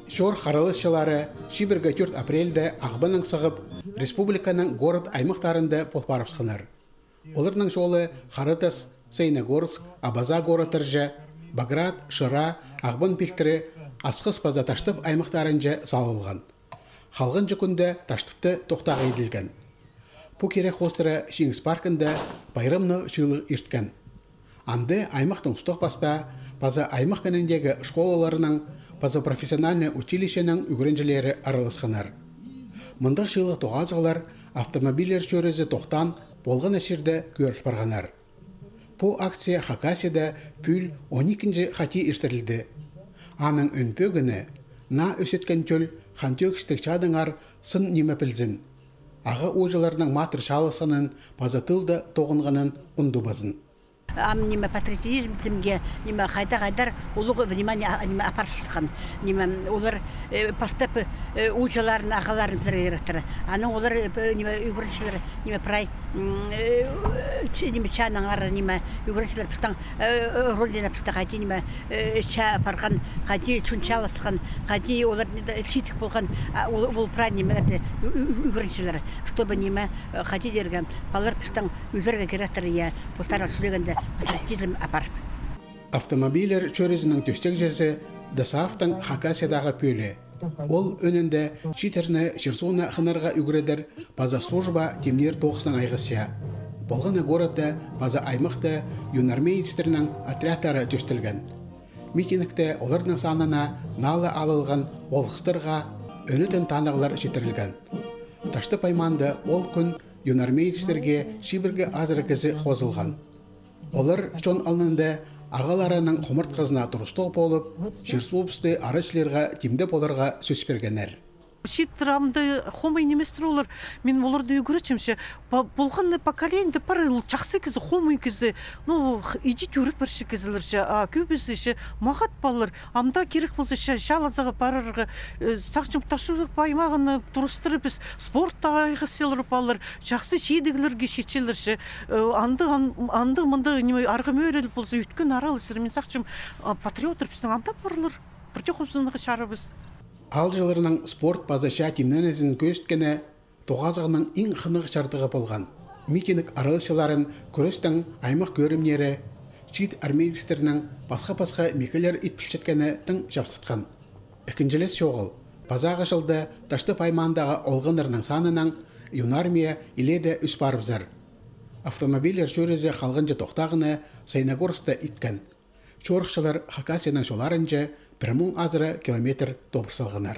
Шор харалышчылары Шиберге 4 апрельде ағбының сығып республиканың город аймақтарында полпарапсқанар. Оларның жолы Харатас, Сейногорск, Абаза городыржа, Баграт, Шыра, ағбын пилтірі асқыс база таштып аймақтарынжа салылған. Халғын жүкінде таштыпты тоқтағы еділген. Пу керек қостыры Шеңіз паркында байрымны шылы ерткен. Анды аймақтың ұстық баста база аймақ көніндегі школаларының база профессиональный училищенің үгірінжілері араласқанар. Мұндақ шылы тоғазғалар автомобилер чөрізі тоқтан болған әшірді көріш барғанар. Пу акция Хакасияда пүл 12-нче хати иштірілді. Аның өнпөгіні на өсеткен төл хантөкістік чадыңар сын неме пілзін. Ағы ойжыларының матыр шалысының базатылды тоғынғанын ұнды базын. Нима патриотизмге, нима қайда-қайдар улығы внимание апаршылған. Нима олар постап учаларын, ағаларын піргеректірі. Аның олар үгіріншілер, нима прай, нима чанаңар, нима үгіріншілер пістің ролдена пісті қайти, нима ча апарған, қайти чунчалысқан, қайти олар читік болған, ол прай немелерді үгіріншілер. Чтобы нима қайти дерген, балар пістің үзерге керектірі, я бұлтарын сүлегенде патриотизм апарып. Автомобилер чөрізінің төстек жезі Дасаавтың Хакасиядағы пөлі. Ол өнінде читерні Шерсуна қынарға үгіредер база служба темнер тоғысының айғысия. Болғаны городда база аймақты юнармейдістерінің отрядтары төстілген. Митингте олардың санына налы алылған олғыстырға өнітін танығылар жетірілген. Ташты пайманды ол күн юнармейдістерге шибірге азыры қозылған. Олар жон алынында ағаларының қомырт қызына тұрыстық болып, Шерсуопсты арышлерға темдеп оларға сөз бергенер. Шитрамды хомай неместір олар, мен оларды үйгіретшімші, болғанны поколенді пары жақсы кезі, хомай кезі, иди түріп бірші кезілерші, көбісіші, мағат балыр, амда керек болсышы, шалазаға парырға, сақчым ташылық баймағыны тұрыстыры біз, спортта айғы селір балыр, жақсы шейдігілерге шетшелерші, анды мұнды арғы мөрел болса, үткен аралысыр, мен сақчым патриотыр біздің амда парылыр, бірте қомсынығы шары біз. Ал жылырының спорт базаша темнен әзін көсткені тоғазығының ең қынығы шартығы болған. Митинг аралышыларын көрістің аймақ көрімнері, шет армейдістерінің басқа-басқа мекелер итпілшеткені тың жапсытқан. Екіншілес шоғыл, базағы жылды ташты паймандағы олғынырның санының юнармия иледі үс барыбзар. Автомобилер жөрізі қалғынжы тоқтағыны Сейногорскта иткен. Чорықшылар Хакасияның соларынжы 1000 азыры километр тобыр салғанар.